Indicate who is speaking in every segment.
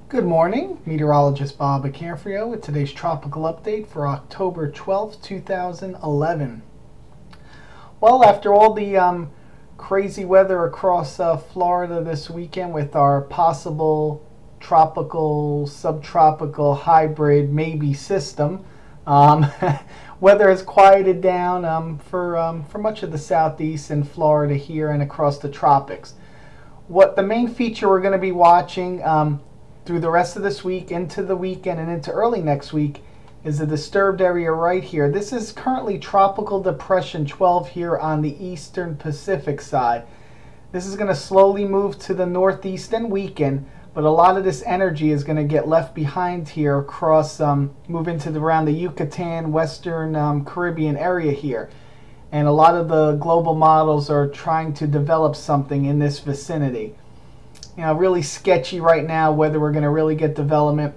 Speaker 1: Good morning, meteorologist Bob Acanfrio with today's tropical update for October 12th, 2011. Well, after all the crazy weather across Florida this weekend with our possible tropical, subtropical, hybrid maybe system, um, weather has quieted down for much of the southeast and Florida here and across the tropics. What the main feature we're going to be watching through the rest of this week, into the weekend, and into early next week is the disturbed area right here. This is currently Tropical Depression 12 here on the eastern Pacific side. This is going to slowly move to the northeast and weaken, but a lot of this energy is going to get left behind here across, move into around the Yucatan, Western Caribbean area here. And a lot of the global models are trying to develop something in this vicinity. You know, really sketchy right now whether we're going to really get development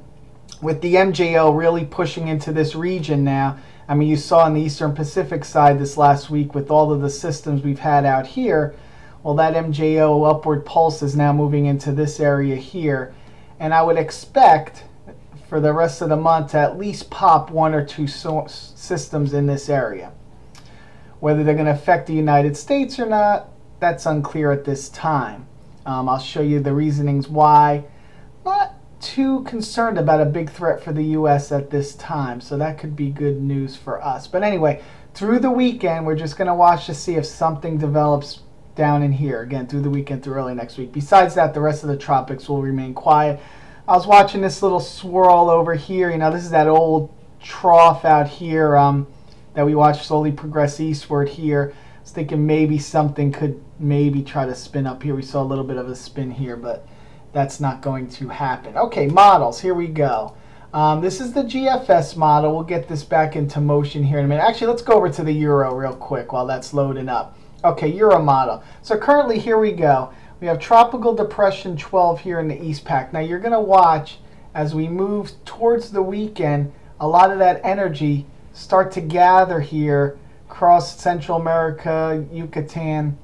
Speaker 1: with the MJO really pushing into this region now. I mean, you saw on the Eastern Pacific side this last week with all of the systems we've had out here. Well, that MJO upward pulse is now moving into this area here. And I would expect for the rest of the month to at least pop one or two systems in this area. Whether they're going to affect the United States or not, that's unclear at this time. I'll show you the reasonings why. Not too concerned about a big threat for the U.S. at this time, so that could be good news for us. But anyway, through the weekend, we're just going to watch to see if something develops down in here. Again, through the weekend, through early next week. Besides that, the rest of the tropics will remain quiet. I was watching this little swirl over here. You know, this is that old trough out here that we watched slowly progress eastward here. I was thinking maybe something could maybe try to spin up here. We saw a little bit of a spin here, but that's not going to happen. Okay, models, here we go. This is the GFS model. We'll get this back into motion here in a minute. Actually, let's go over to the Euro real quick while that's loading up. Okay, Euro model. So currently, here we go. We have Tropical Depression 12 here in the East Pac. Now, you're going to watch as we move towards the weekend, a lot of that energy start to gather here across Central America, Yucatan,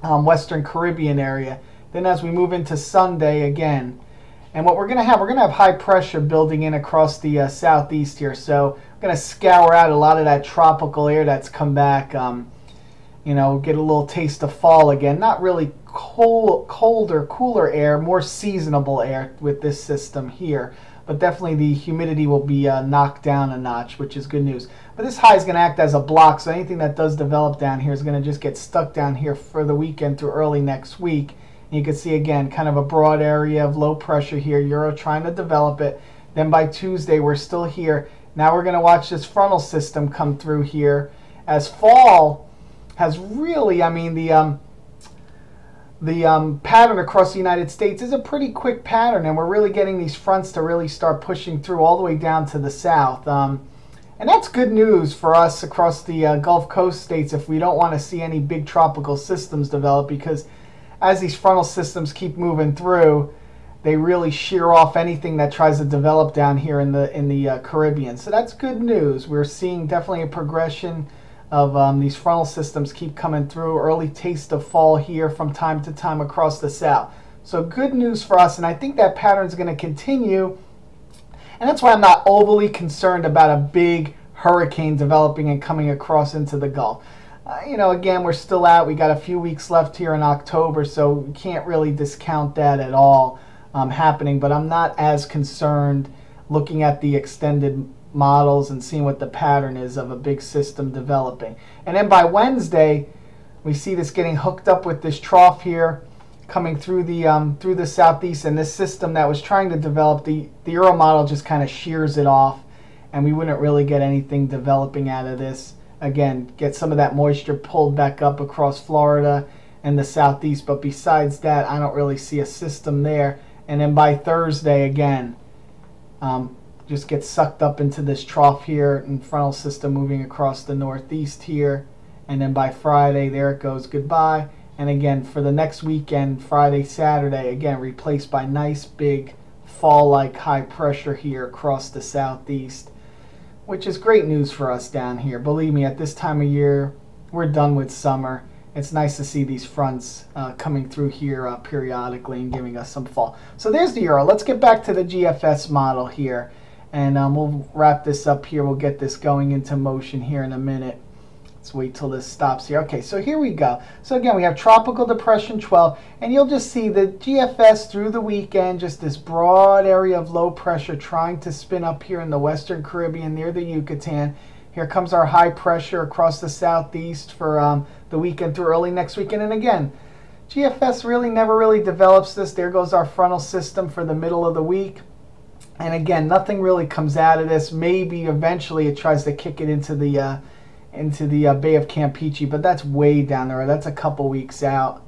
Speaker 1: Western Caribbean area. Then as we move into Sunday again, and what we're going to have high pressure building in across the southeast here. So we're going to scour out a lot of that tropical air that's come back. You know, get a little taste of fall again. Not really colder, cooler air, more seasonable air with this system here. But definitely the humidity will be knocked down a notch, which is good news. But this high is going to act as a block, so anything that does develop down here is going to just get stuck down here for the weekend through early next week. And you can see, again, kind of a broad area of low pressure here. Euro trying to develop it. Then by Tuesday, we're still here. Now we're going to watch this frontal system come through here. As fall has really, I mean, the pattern across the United States is a pretty quick pattern, and we're really getting these fronts to really start pushing through all the way down to the south. And that's good news for us across the Gulf Coast states if we don't want to see any big tropical systems develop, because as these frontal systems keep moving through, they really shear off anything that tries to develop down here in the Caribbean. So that's good news. We're seeing definitely a progression of these frontal systems keep coming through. Early taste of fall here from time to time across the south. So good news for us, and I think that pattern is going to continue. And that's why I'm not overly concerned about a big hurricane developing and coming across into the Gulf. You know, again, we're still out. We got a few weeks left here in October, so we can't really discount that at all happening. But I'm not as concerned looking at the extended models and seeing what the pattern is of a big system developing. And then by Wednesday, we see this getting hooked up with this trough here coming through the southeast, and this system that was trying to develop, the Euro model just kind of shears it off, and we wouldn't really get anything developing out of this. Again, get some of that moisture pulled back up across Florida and the southeast, but besides that, I don't really see a system there. And then by Thursday, again, just get sucked up into this trough here and frontal system moving across the northeast here. And then by Friday, there it goes, goodbye. And again, for the next weekend, Friday, Saturday, again, replaced by nice big fall-like high pressure here across the southeast, which is great news for us down here. Believe me, at this time of year, we're done with summer. it's nice to see these fronts coming through here periodically and giving us some fall. So there's the euro. Let's get back to the GFS model here, and we'll wrap this up here. We'll get this going into motion here in a minute. Let's wait till this stops here. Okay, so here we go. So again, we have Tropical Depression 12, and you'll just see the GFS through the weekend, just this broad area of low pressure trying to spin up here in the Western Caribbean near the Yucatan. Here comes our high pressure across the southeast for the weekend through early next weekend. And again, GFS never really develops this. There goes our frontal system for the middle of the week. And again, nothing really comes out of this. Maybe eventually it tries to kick it into the Bay of Campeche, but that's way down there. That's a couple weeks out.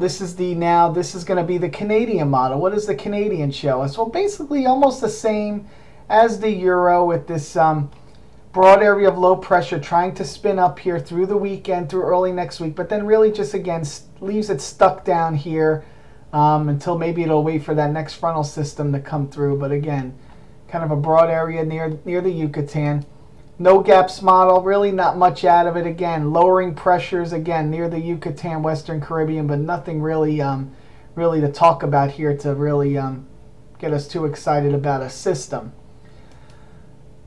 Speaker 1: This is going to be the Canadian model. What does the Canadian show us? Well, basically almost the same as the euro with this broad area of low pressure trying to spin up here through the weekend, through early next week, but then really just again leaves it stuck down here until maybe it'll wait for that next frontal system to come through. But again, kind of a broad area near the Yucatan. No gaps model, really not much out of it. Again, lowering pressures again near the Yucatan, Western Caribbean, but nothing really really to talk about here to really get us too excited about a system.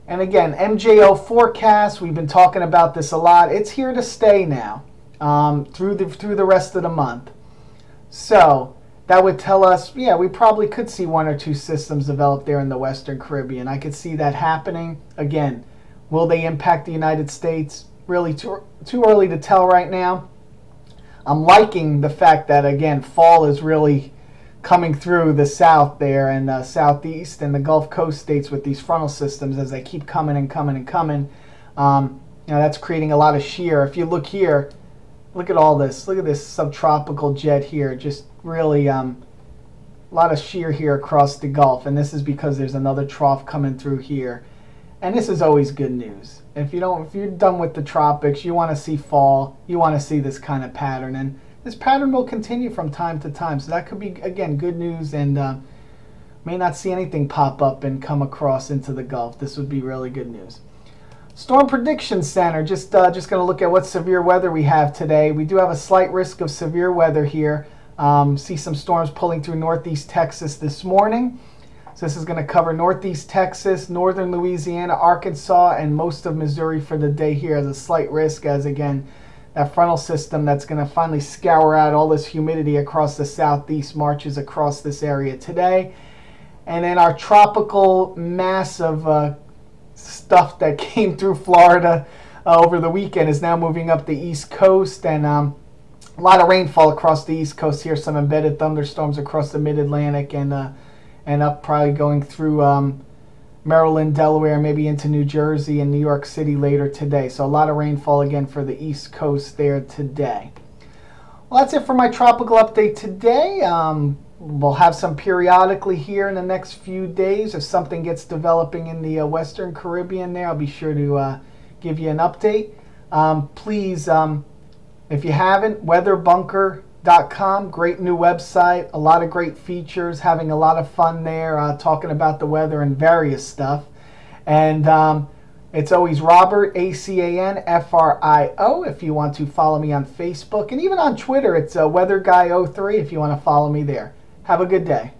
Speaker 1: And again, MJO forecast, we've been talking about this a lot. It's here to stay now through the rest of the month. So that would tell us, yeah, we probably could see one or two systems develop there in the Western Caribbean. I could see that happening. Again, will they impact the United States? Really too early to tell right now. I'm liking the fact that, again, fall is really coming through the south there and southeast and the Gulf Coast states with these frontal systems as they keep coming and coming and coming. That's creating a lot of shear. If you look here, look at all this. Look at this subtropical jet here. Just really a lot of shear here across the Gulf. And this is because there's another trough coming through here. And this is always good news. If you're done with the tropics, you want to see fall. You want to see this kind of pattern. And this pattern will continue from time to time. So that could be, again, good news, and may not see anything pop up and come across into the Gulf. This would be really good news. Storm Prediction Center, just going to look at what severe weather we have today. We do have a slight risk of severe weather here. See some storms pulling through northeast Texas this morning. So this is going to cover northeast Texas, northern Louisiana, Arkansas, and most of Missouri for the day here as a slight risk, as again, that frontal system that's going to finally scour out all this humidity across the southeast marches across this area today. And then our tropical mass of stuff that came through Florida over the weekend is now moving up the east coast, and a lot of rainfall across the east coast here. Some embedded thunderstorms across the mid-Atlantic and up probably going through Maryland, Delaware, maybe into New Jersey and New York City later today. So a lot of rainfall again for the East Coast there today. Well, that's it for my tropical update today. We'll have some periodically here in the next few days. If something gets developing in the Western Caribbean there, I'll be sure to give you an update. Please, if you haven't, weatherbunker.com, great new website, a lot of great features, having a lot of fun there, talking about the weather and various stuff. And it's always Robert, ACANFRIO, if you want to follow me on Facebook. And even on Twitter, it's WeatherGuy03 if you want to follow me there. Have a good day.